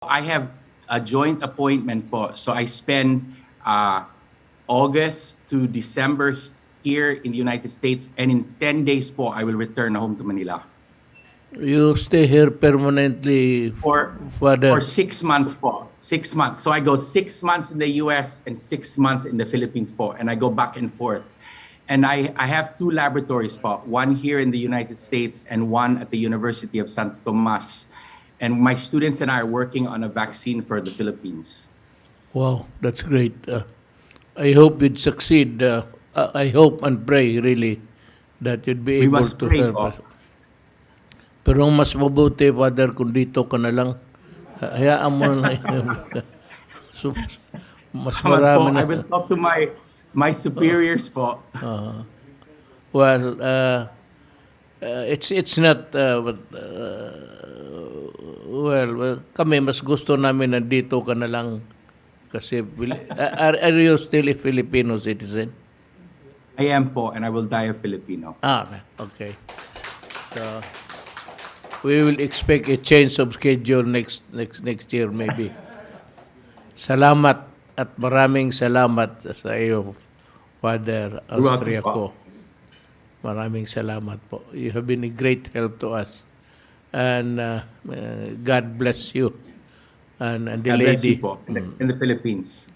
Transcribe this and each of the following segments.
I have a joint appointment po. So I spend August to December here in the United States, and in 10 days po, I will return home to Manila. You stay here permanently, For Father? 6 months po. 6 months. So I go 6 months in the US and 6 months in the Philippines po, and I go back and forth. And I have 2 laboratories po, one here in the United States and one at the University of Santo Tomas. And my students and I are working on a vaccine for the Philippines. Wow, that's great. I hope you'd succeed. I hope and pray really that you'd be We able must to pray help po. us. Pero mas mabuti, Father, kung dito ka na lang. Hayaan mo na lang. So, mas Salamat po. marami na. I will talk to my superiors po. Well, it's not well, kami mas gusto namin nandito ka na lang kasi are you still a Filipino citizen? I am po, and I will die a Filipino. Okay. So we will expect a change of schedule next year maybe. Salamat at maraming salamat sa iyo, Father Austriaco. Maraming salamat po. You have been a great help to us. And God bless you. And the God bless lady. you po, in the Philippines.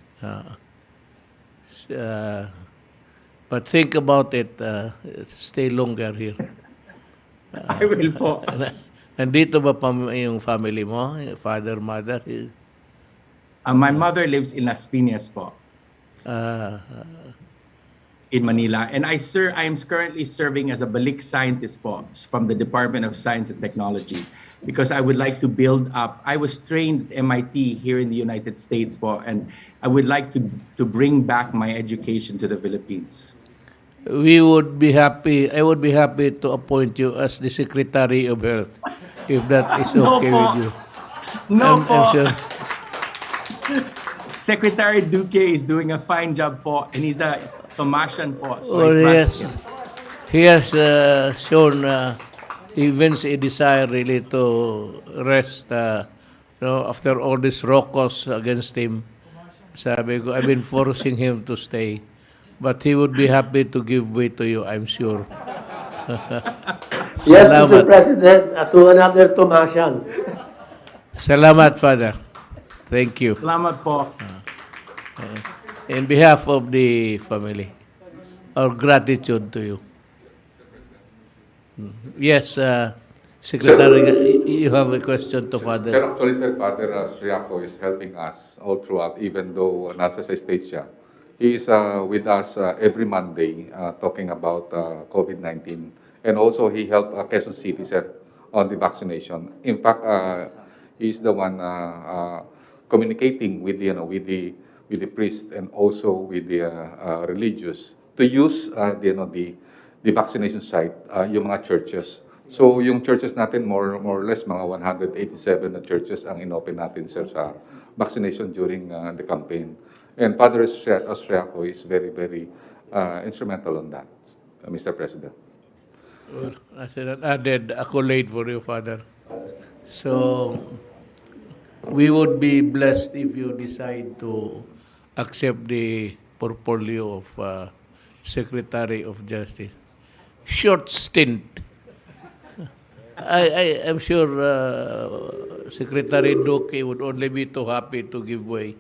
But think about it. Stay longer here. I will po. Nandito ba yung family mo? Father, mother? My mother lives in Las Piñas po, in Manila. And I am currently serving as a balik scientist po from the Department of Science and Technology, because I would like to build up. I was trained at MIT here in the United States po, and I would like to bring back my education to the Philippines. I would be happy to appoint you as the Secretary of Health, if that is okay No po. with you. No po. I'm sure. Secretary Duque is doing a fine job po, and he's a Tomasian po, so Or I trust him. he has shown even a desire really to rest after all these rocos against him. Sabi ko, I've been forcing him to stay. But he would be happy to give way to you, I'm sure. Yes, Salamat. Mr. President, to another Tomasian. Salamat, Father. Thank you. Salamat po. In behalf of the family, our gratitude to you. Yes, Secretary, you have a question to Sir, Father. actually, Sir, Father Austriaco is helping us all throughout, even though not as a state siya. He is with us every Monday talking about COVID-19. And also, he helped Quezon City, sir, on the vaccination. In fact, he's the one communicating with the priest and also with the religious to use the vaccination site, yung mga churches. So yung churches natin, more or less, mga 187 na churches ang inopen natin, sir, sa vaccination during the campaign. And Father Austriaco is very, very instrumental on that, Mr. President. Well, that's an added accolade for you, Father. So, we would be blessed if you decide to accept the portfolio of Secretary of Justice. Short stint. I'm sure Secretary Duque would only be too happy to give way.